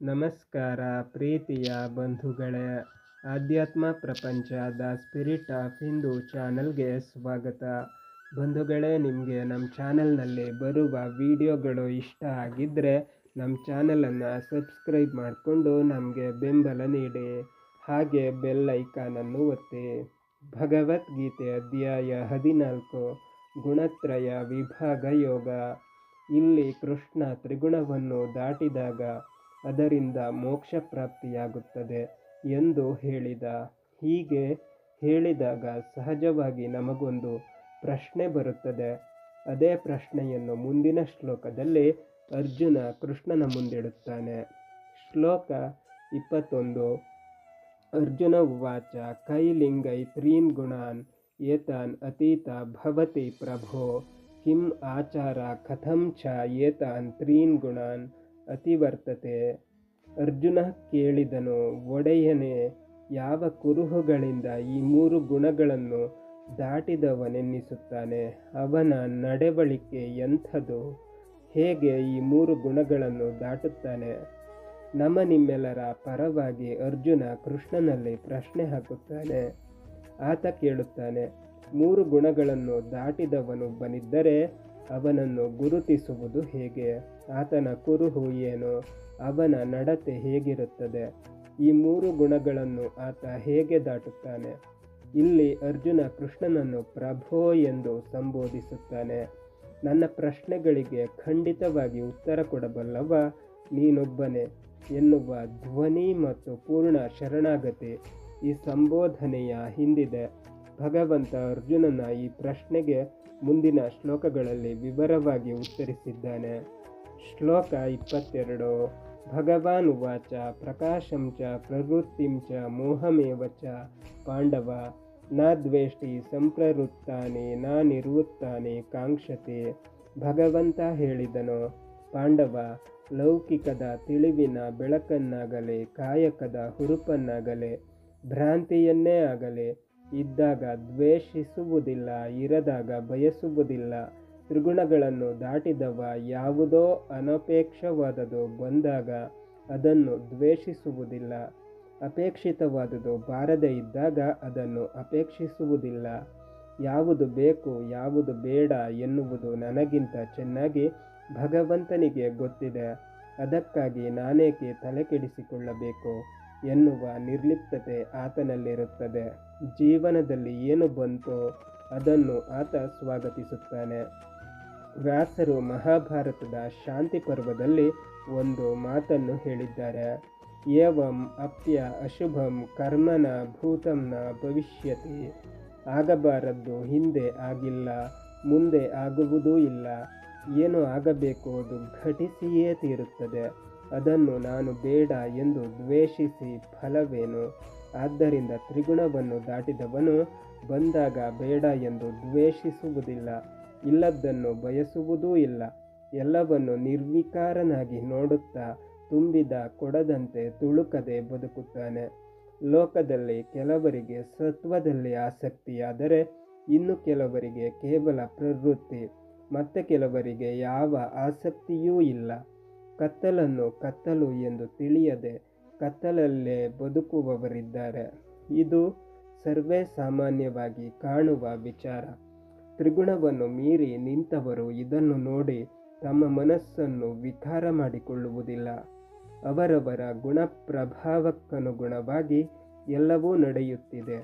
ನಮಸ್ಕಾರ ಪ್ರೀತಿಯ ಬಂಧುಗಳೇ, ಆಧ್ಯಾತ್ಮ ಪ್ರಪಂಚ ದ ಸ್ಪಿರಿಟ್ ಆಫ್ ಹಿಂದೂ ಚಾನಲ್ಗೆ ಸ್ವಾಗತ. ಬಂಧುಗಳೇ, ನಿಮಗೆ ನಮ್ಮ ಚಾನಲ್ನಲ್ಲಿ ಬರುವ ವಿಡಿಯೋಗಳು ಇಷ್ಟ ಆಗಿದ್ದರೆ ನಮ್ಮ ಚಾನಲನ್ನು ಸಬ್ಸ್ಕ್ರೈಬ್ ಮಾಡಿಕೊಂಡು ನಮಗೆ ಬೆಂಬಲ ನೀಡಿ. ಹಾಗೆ ಬೆಲ್ ಐಕಾನನ್ನು ಒತ್ತಿ. ಭಗವದ್ಗೀತೆ ಅಧ್ಯಾಯ 14 ಗುಣತ್ರಯ ವಿಭಾಗ ಯೋಗ. ಇಲ್ಲಿ ಕೃಷ್ಣ ತ್ರಿಗುಣವನ್ನು ದಾಟಿದಾಗ ಅದರಿಂದ ಮೋಕ್ಷ ಪ್ರಾಪ್ತಿಯಾಗುತ್ತದೆ ಎಂದು ಹೇಳಿದ. ಹೀಗೆ ಹೇಳಿದಾಗ ಸಹಜವಾಗಿ ನಮಗೊಂದು ಪ್ರಶ್ನೆ ಬರುತ್ತದೆ. ಅದೇ ಪ್ರಶ್ನೆಯನ್ನು ಮುಂದಿನ ಶ್ಲೋಕದಲ್ಲಿ ಅರ್ಜುನ ಕೃಷ್ಣನ ಮುಂದಿಡುತ್ತಾನೆ. ಶ್ಲೋಕ 21. ಅರ್ಜುನ ಉವಾಚ ಕೈಲಿಂಗೈ ತ್ರೀನ್ ಗುಣಾನ್ ಏತಾನ್ ಅತೀತ ಭವತಿ ಪ್ರಭೋ ಕಿಂ ಆಚಾರ ಕಥಂ ಚ ಏತಾನ್ ತ್ರೀನ್ ಗುಣಾನ್ ಅತಿವರ್ತತೆ. ಅರ್ಜುನ ಕೇಳಿದನು, ಒಡೆಯನೇ, ಯಾವ ಕುರುಹುಗಳಿಂದ ಈ 3 ಗುಣಗಳನ್ನು ದಾಟಿದವನೆನ್ನಿಸುತ್ತಾನೆ? ಅವನ ನಡೆವಳಿಕೆ ಎಂಥದು? ಹೇಗೆ ಈ 3 ಗುಣಗಳನ್ನು ದಾಟುತ್ತಾನೆ? ನಿಮ್ಮೆಲ್ಲರ ಪರವಾಗಿ ಅರ್ಜುನ ಕೃಷ್ಣನಲ್ಲಿ ಪ್ರಶ್ನೆ ಹಾಕುತ್ತಾನೆ. ಆತ ಕೇಳುತ್ತಾನೆ, 3 ಗುಣಗಳನ್ನು ದಾಟಿದವನೊಬ್ಬನಿದ್ದರೆ ಅವನನ್ನು ಗುರುತಿಸುವುದು ಹೇಗೆ? ಆತನ ಕುರುಹು ಏನು? ಅವನ ನಡತೆ ಹೇಗಿರುತ್ತದೆ? ಈ 3 ಗುಣಗಳನ್ನು ಆತ ಹೇಗೆ ದಾಟುತ್ತಾನೆ? ಇಲ್ಲಿ ಅರ್ಜುನ ಕೃಷ್ಣನನ್ನು ಪ್ರಭೋ ಎಂದು ಸಂಬೋಧಿಸುತ್ತಾನೆ. ನನ್ನ ಪ್ರಶ್ನೆಗಳಿಗೆ ಖಂಡಿತವಾಗಿ ಉತ್ತರ ಕೊಡಬಲ್ಲವ ನೀನೊಬ್ಬನೇ ಎನ್ನುವ ಧ್ವನಿ ಮತ್ತು ಪೂರ್ಣ ಶರಣಾಗತಿ ಈ ಸಂಬೋಧನೆಯ ಹಿಂದಿದೆ. ಭಗವಂತ ಅರ್ಜುನನ ಈ ಪ್ರಶ್ನೆಗೆ ಮುಂದಿನ ಶ್ಲೋಕಗಳಲ್ಲಿ ವಿವರವಾಗಿ ಉತ್ತರಿಸಿದ್ದಾನೆ. ಶ್ಲೋಕ 22. ಭಗವಾನ್ ಉವಾಚ ಪ್ರಕಾಶಂ ಚ ಪ್ರವೃತ್ತಿಂ ಚ ಮೋಹಮೇವ ಚ ಪಾಂಡವ ನ ದ್ವೇಷ್ಟಿ ಸಂಪ್ರವೃತ್ತಾನಿ ನ ನಿರ್ವೃತ್ತಾನಿ ಕಾಂಕ್ಷತೆ. ಭಗವಂತ ಹೇಳಿದನು, ಪಾಂಡವ, ಲೌಕಿಕದ ತಿಳಿವಿನ ಬೆಳಕನ್ನಾಗಲಿ ಕಾಯಕದ ಹುರುಪನ್ನಾಗಲಿ ಭ್ರಾಂತಿಯನ್ನೇ ಆಗಲಿ ಇದ್ದಾಗ ದ್ವೇಷಿಸುವುದಿಲ್ಲ, ಇರದಾಗ ಬಯಸುವುದಿಲ್ಲ. ತ್ರಿಗುಣಗಳನ್ನು ದಾಟಿದವ ಯಾವುದೋ ಅನಪೇಕ್ಷವಾದುದು ಬಂದಾಗ ಅದನ್ನು ದ್ವೇಷಿಸುವುದಿಲ್ಲ, ಅಪೇಕ್ಷಿತವಾದುದು ಬಾರದೇ ಇದ್ದಾಗ ಅದನ್ನು ಅಪೇಕ್ಷಿಸುವುದಿಲ್ಲ. ಯಾವುದು ಬೇಕು ಯಾವುದು ಬೇಡ ಎನ್ನುವುದು ನನಗಿಂತ ಚೆನ್ನಾಗಿ ಭಗವಂತನಿಗೆ ಗೊತ್ತಿದೆ. ಅದಕ್ಕಾಗಿ ನಾನೇಕೆ ತಲೆಕೆಡಿಸಿಕೊಳ್ಳಬೇಕು ಎನ್ನುವ ನಿರ್ಲಿಪ್ತತೆ ಆತನಲ್ಲಿರುತ್ತದೆ. ಜೀವನದಲ್ಲಿ ಏನು ಬಂತೋ ಅದನ್ನು ಆತ ಸ್ವಾಗತಿಸುತ್ತಾನೆ. ವ್ಯಾಸರು ಮಹಾಭಾರತದ ಶಾಂತಿ ಪರ್ವದಲ್ಲಿ ಒಂದು ಮಾತನ್ನು ಹೇಳಿದ್ದಾರೆ. ಏವಂ ಅಪ್ಯ ಅಶುಭಂ ಕರ್ಮನ ಭೂತಂನ ಭವಿಷ್ಯತಿ. ಆಗಬಾರದ್ದು ಹಿಂದೆ ಆಗಿಲ್ಲ, ಮುಂದೆ ಆಗುವುದೂ ಇಲ್ಲ. ಏನು ಆಗಬೇಕು ಅದು ಘಟಿಸಿಯೇ ತೀರುತ್ತದೆ. ಅದನ್ನು ನಾನು ಬೇಡ ಎಂದು ದ್ವೇಷಿಸಿ ಫಲವೇನು? ಆದ್ದರಿಂದ ತ್ರಿಗುಣವನ್ನು ದಾಟಿದವನು ಬಂದಾಗ ಬೇಡ ಎಂದು ದ್ವೇಷಿಸುವುದಿಲ್ಲ, ಇಲ್ಲದ್ದನ್ನು ಬಯಸುವುದೂ ಇಲ್ಲ. ಎಲ್ಲವನ್ನು ನಿರ್ವಿಕಾರನಾಗಿ ನೋಡುತ್ತಾ ತುಂಬಿದ ಕೊಡದಂತೆ ತುಳುಕದೆ ಬದುಕುತ್ತಾನೆ. ಲೋಕದಲ್ಲಿ ಕೆಲವರಿಗೆ ಸತ್ವದಲ್ಲಿ ಆಸಕ್ತಿಯಾದರೆ ಇನ್ನು ಕೆಲವರಿಗೆ ಕೇವಲ ಪ್ರವೃತ್ತಿ, ಮತ್ತೆ ಕೆಲವರಿಗೆ ಯಾವ ಆಸಕ್ತಿಯೂ ಇಲ್ಲ. ಕತ್ತಲನ್ನು ಕತ್ತಲು ಎಂದು ತಿಳಿಯದೆ ಕತ್ತಲಲ್ಲೇ ಬದುಕುವವರಿದ್ದಾರೆ. ಇದು ಸರ್ವೇ ಸಾಮಾನ್ಯವಾಗಿ ಕಾಣುವ ವಿಚಾರ. ತ್ರಿಗುಣವನ್ನು ಮೀರಿ ನಿಂತವರು ಇದನ್ನು ನೋಡಿ ತಮ್ಮ ಮನಸ್ಸನ್ನು ವಿಕಾರ ಮಾಡಿಕೊಳ್ಳುವುದಿಲ್ಲ. ಅವರವರ ಗುಣಪ್ರಭಾವಕ್ಕನುಗುಣವಾಗಿ ಎಲ್ಲವೂ ನಡೆಯುತ್ತಿದೆ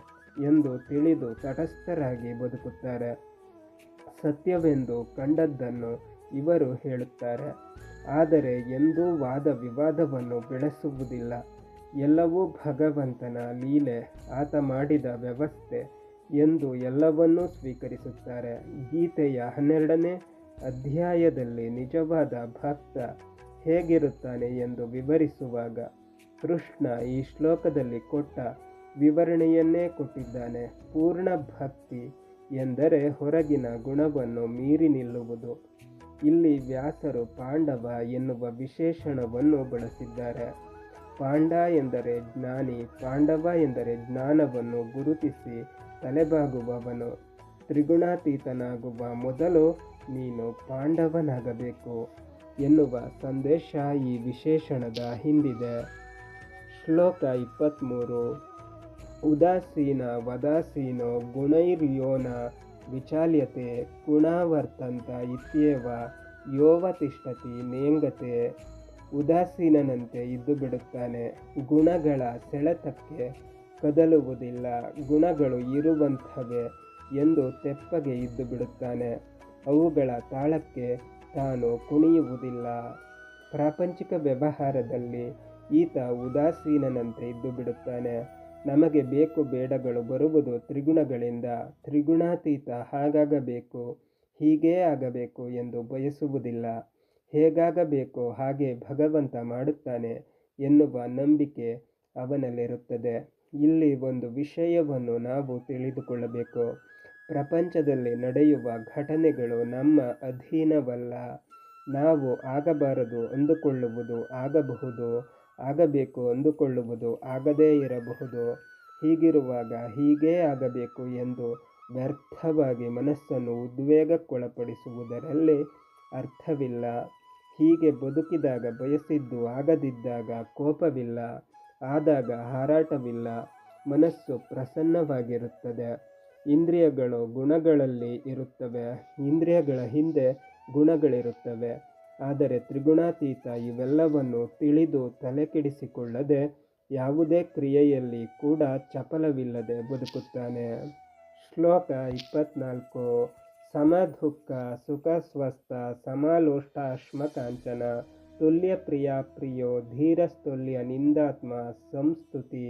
ಎಂದು ತಿಳಿದು ತಟಸ್ಥರಾಗಿ ಬದುಕುತ್ತಾರೆ. ಸತ್ಯವೆಂದು ಕಂಡದ್ದನ್ನು ಇವರು ಹೇಳುತ್ತಾರೆ, ಆದರೆ ಎಂದೂ ವಾದ ವಿವಾದವನ್ನು ಬೆಳೆಸುವುದಿಲ್ಲ. ಎಲ್ಲವೂ ಭಗವಂತನ ಲೀಲೆ, ಆತ ಮಾಡಿದ ವ್ಯವಸ್ಥೆ ಎಂದು ಎಲ್ಲವನ್ನೂ ಸ್ವೀಕರಿಸುತ್ತಾರೆ. ಗೀತೆಯ 12ನೇ ಅಧ್ಯಾಯದಲ್ಲಿ ನಿಜವಾದ ಭಕ್ತ ಹೇಗಿರುತ್ತಾನೆ ಎಂದು ವಿವರಿಸುವಾಗ ಕೃಷ್ಣ ಈ ಶ್ಲೋಕದಲ್ಲಿ ಕೊಟ್ಟ ವಿವರಣೆಯನ್ನೇ ಕೊಟ್ಟಿದ್ದಾನೆ. ಪೂರ್ಣ ಭಕ್ತಿ ಎಂದರೆ ಹೊರಗಿನ ಗುಣವನ್ನು ಮೀರಿ ನಿಲ್ಲುವುದು. ಇಲ್ಲಿ ವ್ಯಾಸರು ಪಾಂಡವ ಎನ್ನುವ ವಿಶೇಷಣವನ್ನು ಬಳಸಿದ್ದಾರೆ. ಪಾಂಡ ಎಂದರೆ ಜ್ಞಾನಿ, ಪಾಂಡವ ಎಂದರೆ ಜ್ಞಾನವನ್ನು ಗುರುತಿಸಿ ತಲೆಬಾಗುವವನು. ತ್ರಿಗುಣಾತೀತನಾಗುವ ಮೊದಲು ನೀನು ಪಾಂಡವನಾಗಬೇಕು. ಎನ್ನುವ ಸಂದೇಶ ಈ ವಿಶೇಷಣದ ಹಿಂದಿದೆ. ಶ್ಲೋಕ 23. ಉದಾಸೀನ ವದಾಸೀನೋ ಗುಣೈರ್ಯೋನ ವಿಚಾಲ್ಯತೆ ಗುಣಾವರ್ತಂತ ಇತ್ಯೇವ ಯೋವತಿಷ್ಠತಿ ನೇಂಗತೆ. ಉದಾಸೀನನಂತೆ ಇದ್ದು ಬಿಡುತ್ತಾನೆ, ಗುಣಗಳ ಸೆಳೆತಕ್ಕೆ ಕದಲುವುದಿಲ್ಲ, ಗುಣಗಳು ಇರುವಂಥವೇ ಎಂದು ತೆಪ್ಪಗೆ ಇದ್ದು ಬಿಡುತ್ತಾನೆ, ಅವುಗಳ ತಾಳಕ್ಕೆ ತಾನು ಕುಣಿಯುವುದಿಲ್ಲ. ಪ್ರಾಪಂಚಿಕ ವ್ಯವಹಾರದಲ್ಲಿ ಈತ ಉದಾಸೀನನಂತೆ ಇದ್ದು ಬಿಡುತ್ತಾನೆ. ನಮಗೆ ಬೇಕು ಬೇಡಗಳು ಬರುವುದು ತ್ರಿಗುಣಗಳಿಂದ. ತ್ರಿಗುಣಾತೀತ ಹಾಗಾಗಬೇಕು, ಹೀಗೇ ಆಗಬೇಕು ಎಂದು ಬಯಸುವುದಿಲ್ಲ. ಹೇಗಾಗಬೇಕೋ ಹಾಗೆ ಭಗವಂತ ಮಾಡುತ್ತಾನೆ ಎನ್ನುವ ನಂಬಿಕೆ ಅವನಲ್ಲಿರುತ್ತದೆ. ಇಲ್ಲಿ ಒಂದು ವಿಷಯವನ್ನು ನಾವು ತಿಳಿದುಕೊಳ್ಳಬೇಕು. ಪ್ರಪಂಚದಲ್ಲಿ ನಡೆಯುವ ಘಟನೆಗಳು ನಮ್ಮ ಅಧೀನವಲ್ಲ. ನಾವು ಆಗಬಾರದು ಅಂದುಕೊಳ್ಳುವುದು ಆಗಬಹುದು, ಆಗಬೇಕು ಅಂದುಕೊಳ್ಳುವುದು ಆಗದೇ ಇರಬಹುದು. ಹೀಗಿರುವಾಗ ಹೀಗೇ ಆಗಬೇಕು ಎಂದು ವ್ಯರ್ಥವಾಗಿ ಮನಸ್ಸನ್ನು ಉದ್ವೇಗಕ್ಕೊಳಪಡಿಸುವುದರಲ್ಲಿ ಅರ್ಥವಿಲ್ಲ. ಹೀಗೆ ಬದುಕಿದಾಗ ಬಯಸಿದ್ದು ಆಗದಿದ್ದಾಗ ಕೋಪವಿಲ್ಲ, ಆದಾಗ ಹಾರಾಟವಿಲ್ಲ, ಮನಸ್ಸು ಪ್ರಸನ್ನವಾಗಿರುತ್ತದೆ. ಇಂದ್ರಿಯಗಳು ಗುಣಗಳಲ್ಲಿ ಇರುತ್ತವೆ, ಇಂದ್ರಿಯಗಳ ಹಿಂದೆ ಗುಣಗಳಿರುತ್ತವೆ. ಆದರೆ ತ್ರಿಗುಣಾತೀತ ಇವೆಲ್ಲವನ್ನು ತಿಳಿದು ತಲೆಕೆಡಿಸಿಕೊಳ್ಳದೆ ಯಾವುದೇ ಕ್ರಿಯೆಯಲ್ಲಿ ಕೂಡ ಚಪಲವಿಲ್ಲದೆ ಬದುಕುತ್ತಾನೆ. ಶ್ಲೋಕ 24. ಸಮದುಃಖ ಸುಖ ಸ್ವಸ್ಥ ಸಮಾಲೋಷ್ಟಾಶ್ಮಕಾಂಚನ ತುಲ್ಯಪ್ರಿಯ ಪ್ರಿಯೋ ಧೀರಸ್ತುಲ್ಯ ನಿಂದಾತ್ಮ ಸಂಸ್ತುತಿ.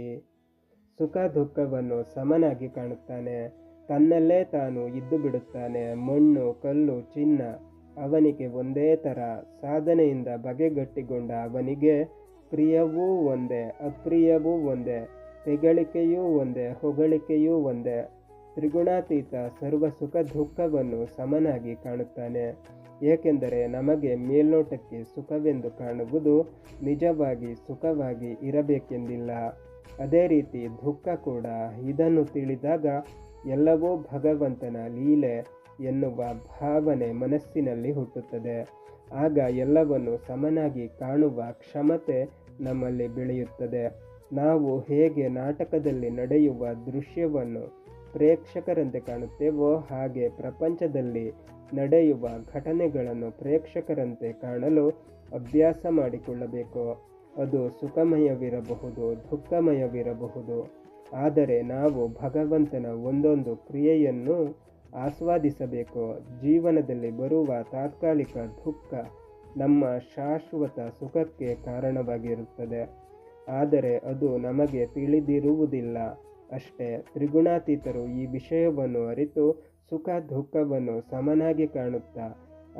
ಸುಖ ದುಃಖವನ್ನು ಸಮನಾಗಿ ಕಾಣುತ್ತಾನೆ, ತನ್ನಲ್ಲೇ ತಾನು ಇದ್ದು ಬಿಡುತ್ತಾನೆ. ಮಣ್ಣು ಕಲ್ಲು ಚಿನ್ನ ಅವನಿಗೆ ಒಂದೇ ಥರ. ಸಾಧನೆಯಿಂದ ಬಗೆಗಟ್ಟಿಕೊಂಡ ಅವನಿಗೆ ಪ್ರಿಯವೂ ಒಂದೇ, ಅಪ್ರಿಯವೂ ಒಂದೇ, ತೆಗಳಿಕೆಯೂ ಒಂದೇ, ಹೊಗಳಿಕೆಯೂ ಒಂದೇ. ತ್ರಿಗುಣಾತೀತ ಸರ್ವ ಸುಖ ದುಃಖವನ್ನು ಸಮನಾಗಿ ಕಾಣುತ್ತಾನೆ. ಏಕೆಂದರೆ ನಮಗೆ ಮೇಲ್ನೋಟಕ್ಕೆ ಸುಖವೆಂದು ಕಾಣುವುದು ನಿಜವಾಗಿ ಸುಖವಾಗಿ ಇರಬೇಕೆಂದಿಲ್ಲ. ಅದೇ ರೀತಿ ದುಃಖ ಕೂಡ. ಇದನ್ನು ತಿಳಿದಾಗ ಎಲ್ಲವೂ ಭಗವಂತನ ಲೀಲೆ ಎನ್ನುವ ಭಾವನೆ ಮನಸ್ಸಿನಲ್ಲಿ ಹುಟ್ಟುತ್ತದೆ. ಆಗ ಎಲ್ಲವನ್ನು ಸಮನಾಗಿ ಕಾಣುವ ಕ್ಷಮತೆ ನಮ್ಮಲ್ಲಿ ಬೆಳೆಯುತ್ತದೆ. ನಾವು ಹೇಗೆ ನಾಟಕದಲ್ಲಿ ನಡೆಯುವ ದೃಶ್ಯವನ್ನು ಪ್ರೇಕ್ಷಕರಂತೆ ಕಾಣುತ್ತೇವೋ ಹಾಗೆ ಪ್ರಪಂಚದಲ್ಲಿ ನಡೆಯುವ ಘಟನೆಗಳನ್ನು ಪ್ರೇಕ್ಷಕರಂತೆ ಕಾಣಲು ಅಭ್ಯಾಸ ಮಾಡಿಕೊಳ್ಳಬೇಕು. ಅದು ಸುಖಮಯವಿರಬಹುದು, ದುಃಖಮಯವಿರಬಹುದು. ಆದರೆ ನಾವು ಭಗವಂತನ ಒಂದೊಂದು ಕ್ರಿಯೆಯನ್ನು ಆಸ್ವಾದಿಸಬೇಕು. ಜೀವನದಲ್ಲಿ ಬರುವ ತಾತ್ಕಾಲಿಕ ದುಃಖ ನಮ್ಮ ಶಾಶ್ವತ ಸುಖಕ್ಕೆ ಕಾರಣವಾಗಿರುತ್ತದೆ. ಆದರೆ ಅದು ನಮಗೆ ತಿಳಿದಿರುವುದಿಲ್ಲ ಅಷ್ಟೇ. ತ್ರಿಗುಣಾತೀತರು ಈ ವಿಷಯವನ್ನು ಅರಿತು ಸುಖ ದುಃಖವನ್ನು ಸಮನಾಗಿ ಕಾಣುತ್ತಾ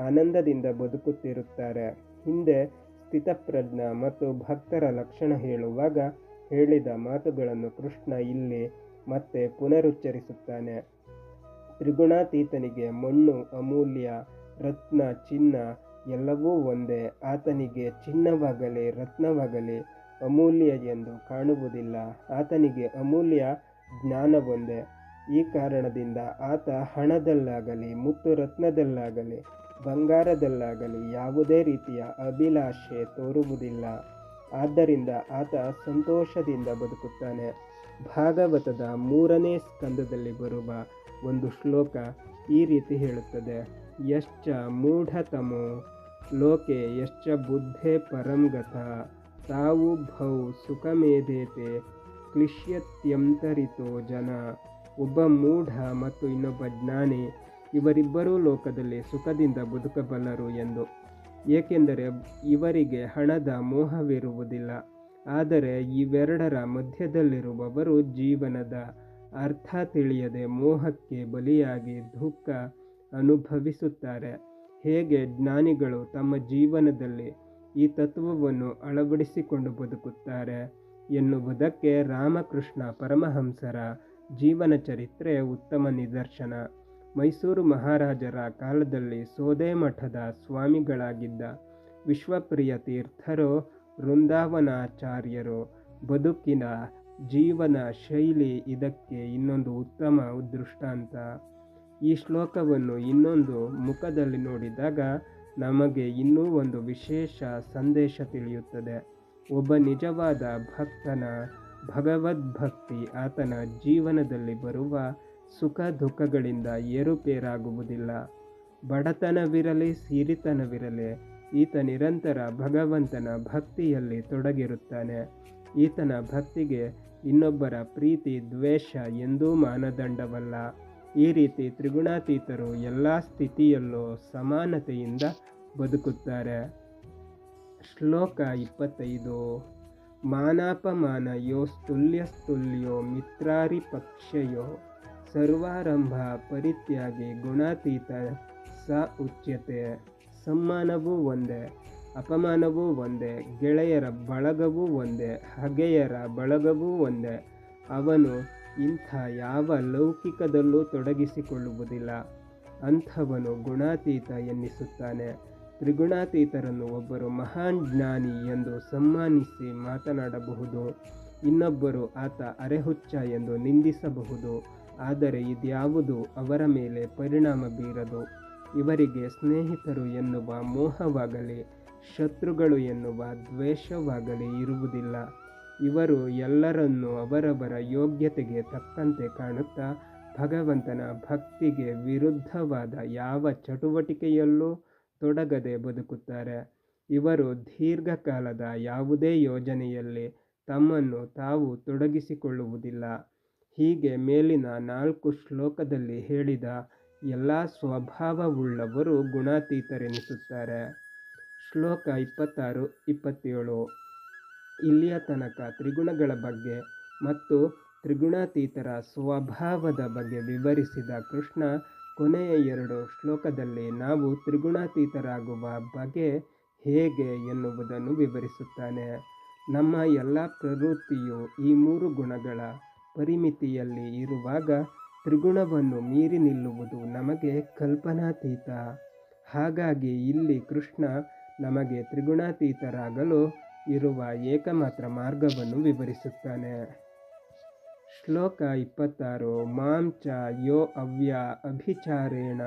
ಆನಂದದಿಂದ ಬದುಕುತ್ತಿರುತ್ತಾರೆ. ಹಿಂದೆ ಸ್ಥಿತಪ್ರಜ್ಞ ಮತ್ತು ಭಕ್ತರ ಲಕ್ಷಣ ಹೇಳುವಾಗ ಹೇಳಿದ ಮಾತುಗಳನ್ನು ಕೃಷ್ಣ ಇಲ್ಲಿ ಮತ್ತೆ ಪುನರುಚ್ಚರಿಸುತ್ತಾನೆ. ತ್ರಿಗುಣಾತೀತನಿಗೆ ಮಣ್ಣು ಅಮೂಲ್ಯ, ರತ್ನ ಚಿನ್ನ ಎಲ್ಲವೂ ಒಂದೇ. ಆತನಿಗೆ ಚಿನ್ನವಾಗಲಿ ರತ್ನವಾಗಲಿ ಅಮೂಲ್ಯ ಎಂದು ಕಾಣುವುದಿಲ್ಲ. ಆತನಿಗೆ ಅಮೂಲ್ಯ ಜ್ಞಾನವೊಂದೇ. ಈ ಕಾರಣದಿಂದ ಆತ ಹಣದಲ್ಲಾಗಲಿ ಮುತ್ತು ರತ್ನದಲ್ಲಾಗಲಿ ಬಂಗಾರದಲ್ಲಾಗಲಿ ಯಾವುದೇ ರೀತಿಯ ಅಭಿಲಾಷೆ ತೋರುವುದಿಲ್ಲ. ಆದ್ದರಿಂದ ಆತ ಸಂತೋಷದಿಂದ ಬದುಕುತ್ತಾನೆ. ಭಾಗವತದ 3ನೇ ಸ್ಕಂದದಲ್ಲಿ ಬರುವ ಒಂದು ಶ್ಲೋಕ ಈ ರೀತಿ ಹೇಳುತ್ತದೆ. ಯಶ್ಚ ಮೂಢತಮೋ ಲೋಕೆ ಯಶ್ಚ ಬುದ್ಧೇ ಪರಂಗತ ತಾವು ಭೌ ಸುಖಮೇಧೇತೆ ಕ್ಲಿಶ್ಯತ್ಯಂತರಿತೋ ಜನ. ಒಬ್ಬ ಮೂಢ ಮತ್ತು ಇನ್ನೊಬ್ಬ ಜ್ಞಾನಿ, ಇವರಿಬ್ಬರೂ ಲೋಕದಲ್ಲಿ ಸುಖದಿಂದ ಬದುಕಬಲ್ಲರು ಎಂದು. ಏಕೆಂದರೆ ಇವರಿಗೆ ಹಣದ ಮೋಹವಿರುವುದಿಲ್ಲ. ಆದರೆ ಇವೆರಡರ ಮಧ್ಯದಲ್ಲಿರುವವರು ಜೀವನದ ಅರ್ಥ ತಿಳಿಯದೆ ಮೋಹಕ್ಕೆ ಬಲಿಯಾಗಿ ದುಃಖ ಅನುಭವಿಸುತ್ತಾರೆ. ಹೇಗೆ ಜ್ಞಾನಿಗಳು ತಮ್ಮ ಜೀವನದಲ್ಲಿ ಈ ತತ್ವವನ್ನು ಅಳವಡಿಸಿಕೊಂಡು ಬದುಕುತ್ತಾರೆ ಎನ್ನುವುದಕ್ಕೆ ರಾಮಕೃಷ್ಣ ಪರಮಹಂಸರ ಜೀವನ ಚರಿತ್ರೆ ಉತ್ತಮ ನಿದರ್ಶನ. ಮೈಸೂರು ಮಹಾರಾಜರ ಕಾಲದಲ್ಲಿ ಸೋದೆ ಮಠದ ಸ್ವಾಮಿಗಳಾಗಿದ್ದ ವಿಶ್ವಪ್ರಿಯ ತೀರ್ಥರು, ವೃಂದಾವನಾಚಾರ್ಯರು ಬದುಕಿನ ಜೀವನ ಶೈಲಿ ಇದಕ್ಕೆ ಇನ್ನೊಂದು ಉತ್ತಮ ದೃಷ್ಟಾಂತ. ಈ ಶ್ಲೋಕವನ್ನು ಇನ್ನೊಂದು ಮುಖದಲ್ಲಿ ನೋಡಿದಾಗ ನಮಗೆ ಇನ್ನೂ ಒಂದು ವಿಶೇಷ ಸಂದೇಶ ತಿಳಿಯುತ್ತದೆ. ಒಬ್ಬ ನಿಜವಾದ ಭಕ್ತನ ಭಗವದ್ಭಕ್ತಿ ಆತನ ಜೀವನದಲ್ಲಿ ಬರುವ ಸುಖ ದುಃಖಗಳಿಂದ ಏರುಪೇರಾಗುವುದಿಲ್ಲ. ಬಡತನವಿರಲಿ ಸಿರಿತನವಿರಲಿ, ಈತ ನಿರಂತರ ಭಗವಂತನ ಭಕ್ತಿಯಲ್ಲಿ ತೊಡಗಿರುತ್ತಾನೆ. ಈತನ ಭಕ್ತಿಗೆ ಇನ್ನೊಬ್ಬರ ಪ್ರೀತಿ ದ್ವೇಷ ಎಂದೂ ಮಾನದಂಡವಲ್ಲ. ಈ ರೀತಿ ತ್ರಿಗುಣಾತೀತರು ಎಲ್ಲ ಸ್ಥಿತಿಯಲ್ಲೂ ಸಮಾನತೆಯಿಂದ ಬದುಕುತ್ತಾರೆ. ಶ್ಲೋಕ 25. ಮಾನಾಪಮಾನಯೋಸ್ತುಲ್ಯಸ್ತುಲ್ಯೋ ಮಿತ್ರಾರಿಪಕ್ಷಯೋ ಸರ್ವಾರಂಭ ಪರಿತ್ಯಾಗಿ ಗುಣಾತೀತ ಸ ಉಚ್ಯತೆ. ಸಮ್ಮಾನವೂ ಒಂದೇ, ಅಪಮಾನವೂ ಒಂದೇ, ಗೆಳೆಯರ ಬಳಗವೂ ಒಂದೇ, ಹಗೆಯರ ಬಳಗವೂ ಒಂದೇ. ಅವನು ಇಂಥ ಯಾವ ಲೌಕಿಕದಲ್ಲೂ ತೊಡಗಿಸಿಕೊಳ್ಳುವುದಿಲ್ಲ. ಅಂಥವನು ಗುಣಾತೀತ ಎನ್ನಿಸುತ್ತಾನೆ. ತ್ರಿಗುಣಾತೀತರನ್ನು ಒಬ್ಬರು ಮಹಾನ್ ಜ್ಞಾನಿ ಎಂದು ಸನ್ಮಾನಿಸಿ ಮಾತನಾಡಬಹುದು, ಇನ್ನೊಬ್ಬರು ಆತ ಅರೆಹುಚ್ಚ ಎಂದು ನಿಂದಿಸಬಹುದು. ಆದರೆ ಇದ್ಯಾವುದೂ ಅವರ ಮೇಲೆ ಪರಿಣಾಮ ಬೀರದು. ಇವರಿಗೆ ಸ್ನೇಹಿತರು ಎನ್ನುವ ಮೋಹವಾಗಲಿ ಶತ್ರುಗಳು ಎನ್ನುವ ದ್ವೇಷವಾಗಲಿ ಇರುವುದಿಲ್ಲ. ಇವರು ಎಲ್ಲರನ್ನೂ ಅವರವರ ಯೋಗ್ಯತೆಗೆ ತಕ್ಕಂತೆ ಕಾಣುತ್ತಾ ಭಗವಂತನ ಭಕ್ತಿಗೆ ವಿರುದ್ಧವಾದ ಯಾವ ಚಟುವಟಿಕೆಯಲ್ಲೂ ತೊಡಗದೆ ಬದುಕುತ್ತಾರೆ. ಇವರು ದೀರ್ಘಕಾಲದ ಯಾವುದೇ ಯೋಜನೆಯಲ್ಲಿ ತಮ್ಮನ್ನು ತಾವು ತೊಡಗಿಸಿಕೊಳ್ಳುವುದಿಲ್ಲ. ಹೀಗೆ ಮೇಲಿನ 4 ಶ್ಲೋಕದಲ್ಲಿ ಹೇಳಿದ ಎಲ್ಲ ಸ್ವಭಾವವುಳ್ಳವರು ಗುಣಾತೀತರೆನಿಸುತ್ತಾರೆ. ಶ್ಲೋಕ 26, 27. ಇಲ್ಲಿಯ ತನಕ ತ್ರಿಗುಣಗಳ ಬಗ್ಗೆ ಮತ್ತು ತ್ರಿಗುಣಾತೀತರ ಸ್ವಭಾವದ ಬಗ್ಗೆ ವಿವರಿಸಿದ ಕೃಷ್ಣ ಕೊನೆಯ 2 ಶ್ಲೋಕದಲ್ಲಿ ನಾವು ತ್ರಿಗುಣಾತೀತರಾಗುವ ಬಗೆ ಹೇಗೆ ಎನ್ನುವುದನ್ನು ವಿವರಿಸುತ್ತಾನೆ. ನಮ್ಮ ಎಲ್ಲ ಪ್ರವೃತ್ತಿಯು ಈ 3 ಗುಣಗಳ ಪರಿಮಿತಿಯಲ್ಲಿ ಇರುವಾಗ ತ್ರಿಗುಣವನ್ನು ಮೀರಿ ನಿಲ್ಲುವುದು ನಮಗೆ ಕಲ್ಪನಾತೀತ. ಹಾಗಾಗಿ ಇಲ್ಲಿ ಕೃಷ್ಣ ನಮಗೆ ತ್ರಿಗುಣಾತೀತರಾಗಲು ಇರುವ ಏಕಮಾತ್ರ ಮಾರ್ಗವನ್ನು ವಿವರಿಸುತ್ತಾನೆ. ಶ್ಲೋಕ 26. ಮಾಂ ಚ ಯೋ ಅಭಿಚಾರೇಣ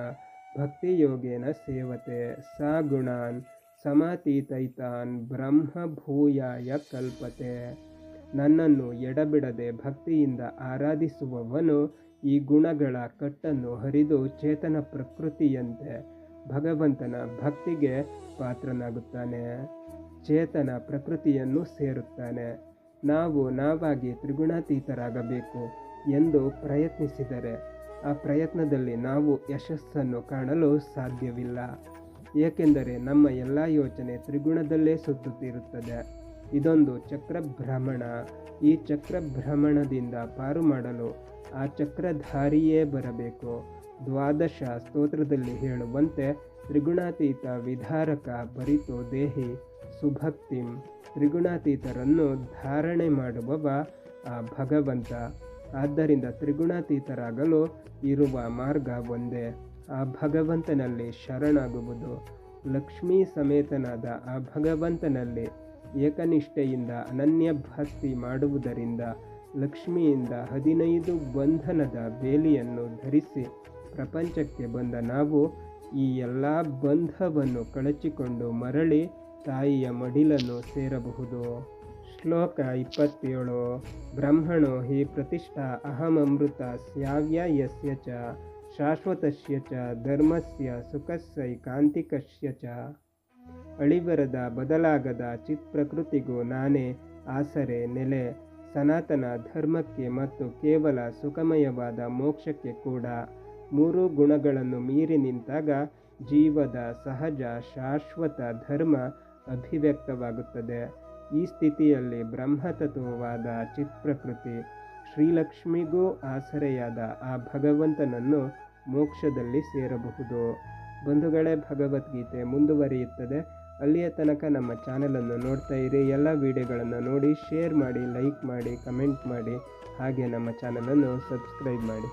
ಭಕ್ತಿಯೋಗೇನ ಸೇವತೆ ಸಾ ಗುಣಾನ್ ಸಮಾತೀತೈತಾನ್ ಬ್ರಹ್ಮ ಭೂಯಾಯ ಕಲ್ಪತೆ. ನನ್ನನ್ನು ಎಡಬಿಡದೆ ಭಕ್ತಿಯಿಂದ ಆರಾಧಿಸುವವನು ಈ ಗುಣಗಳ ಕಟ್ಟನ್ನು ಹರಿದು ಚೇತನ ಪ್ರಕೃತಿಯಂತೆ ಭಗವಂತನ ಭಕ್ತಿಗೆ ಪಾತ್ರನಾಗುತ್ತಾನೆ, ಚೇತನ ಪ್ರಕೃತಿಯನ್ನು ಸೇರುತ್ತಾನೆ. ನಾವು ನಾವಾಗಿ ತ್ರಿಗುಣಾತೀತರಾಗಬೇಕು ಎಂದು ಪ್ರಯತ್ನಿಸಿದರೆ ಆ ಪ್ರಯತ್ನದಲ್ಲಿ ನಾವು ಯಶಸ್ಸನ್ನು ಕಾಣಲು ಸಾಧ್ಯವಿಲ್ಲ. ಏಕೆಂದರೆ ನಮ್ಮ ಎಲ್ಲ ಯೋಚನೆ ತ್ರಿಗುಣದಲ್ಲೇ ಸುತ್ತುತ್ತಿರುತ್ತದೆ. ಇದೊಂದು ಚಕ್ರಭ್ರಮಣ. ಈ ಚಕ್ರಭ್ರಮಣದಿಂದ ಪಾರು ಮಾಡಲು ಆ ಚಕ್ರಧಾರಿಯೇ ಬರಬೇಕು. ದ್ವಾದಶ ಸ್ತೋತ್ರದಲ್ಲಿ ಹೇಳುವಂತೆ ತ್ರಿಗುಣಾತೀತ ವಿಧಾರಕ ಭರಿತೋ ದೇಹಿ ಸುಭಕ್ತಿಂ. ತ್ರಿಗುಣಾತೀತರನ್ನು ಧಾರಣೆ ಮಾಡುವವ ಆ ಭಗವಂತ. ಆದ್ದರಿಂದ ತ್ರಿಗುಣಾತೀತರಾಗಲು ಇರುವ ಮಾರ್ಗ ಒಂದೇ, ಆ ಭಗವಂತನಲ್ಲಿ ಶರಣಾಗುವುದು. ಲಕ್ಷ್ಮೀ ಸಮೇತನಾದ ಆ ಭಗವಂತನಲ್ಲಿ ಏಕನಿಷ್ಠೆಯಿಂದ ಅನನ್ಯ ಭಕ್ತಿ ಮಾಡುವುದರಿಂದ ಲಕ್ಷ್ಮಿಯಿಂದ 15 ಬಂಧನದ ಬೇಲಿಯನ್ನು ಧರಿಸಿ ಪ್ರಪಂಚಕ್ಕೆ ಬಂದ ನಾವು ಈ ಎಲ್ಲ ಬಂಧವನ್ನು ಕಳಚಿಕೊಂಡು ಮರಳಿ ತಾಯಿಯ ಮಡಿಲನ್ನು ಸೇರಬಹುದು. ಶ್ಲೋಕ 27. ಬ್ರಹ್ಮಣೋ ಹಿ ಪ್ರತಿಷ್ಠಾ ಅಹಮಮೃತ ಸ್ಯಾವ್ಯ ಯಸ್ಯ ಚ ಶಾಶ್ವತಸ್ಯ ಚ ಧರ್ಮಸ್ಯ ಸುಖಸ್ಸೈಕಾಂತಿಕಸ್ಯ ಚ. ಅಳಿಬರದ ಬದಲಾಗದ ಚಿತ್ಪ್ರಕೃತಿಗೂ ನಾನೇ ಆಸರೆ ನೆಲೆ, ಸನಾತನ ಧರ್ಮಕ್ಕೆ ಮತ್ತು ಕೇವಲ ಸುಖಮಯವಾದ ಮೋಕ್ಷಕ್ಕೆ ಕೂಡ. 3 ಗುಣಗಳನ್ನು ಮೀರಿ ನಿಂತಾಗ ಜೀವದ ಸಹಜ ಶಾಶ್ವತ ಧರ್ಮ ಅಭಿವ್ಯಕ್ತವಾಗುತ್ತದೆ. ಈ ಸ್ಥಿತಿಯಲ್ಲಿ ಬ್ರಹ್ಮತತ್ವವಾದ ಚಿತ್ಪ್ರಕೃತಿ ಶ್ರೀಲಕ್ಷ್ಮಿಗೂ ಆಸರೆಯಾದ ಆ ಭಗವಂತನನ್ನು ಮೋಕ್ಷದಲ್ಲಿ ಸೇರಬಹುದು. ಬಂಧುಗಳೇ, ಭಗವದ್ಗೀತೆ ಮುಂದುವರಿಯುತ್ತದೆ. ಅಲ್ಲಿಯ ತನಕ ನಮ್ಮ ಚಾನಲನ್ನು ನೋಡ್ತಾ ಇರಿ. ಎಲ್ಲ ವಿಡಿಯೋಗಳನ್ನು ನೋಡಿ, ಶೇರ್ ಮಾಡಿ, ಲೈಕ್ ಮಾಡಿ, ಕಮೆಂಟ್ ಮಾಡಿ, ಹಾಗೆ ನಮ್ಮ ಚಾನಲನ್ನು ಸಬ್ಸ್ಕ್ರೈಬ್ ಮಾಡಿ.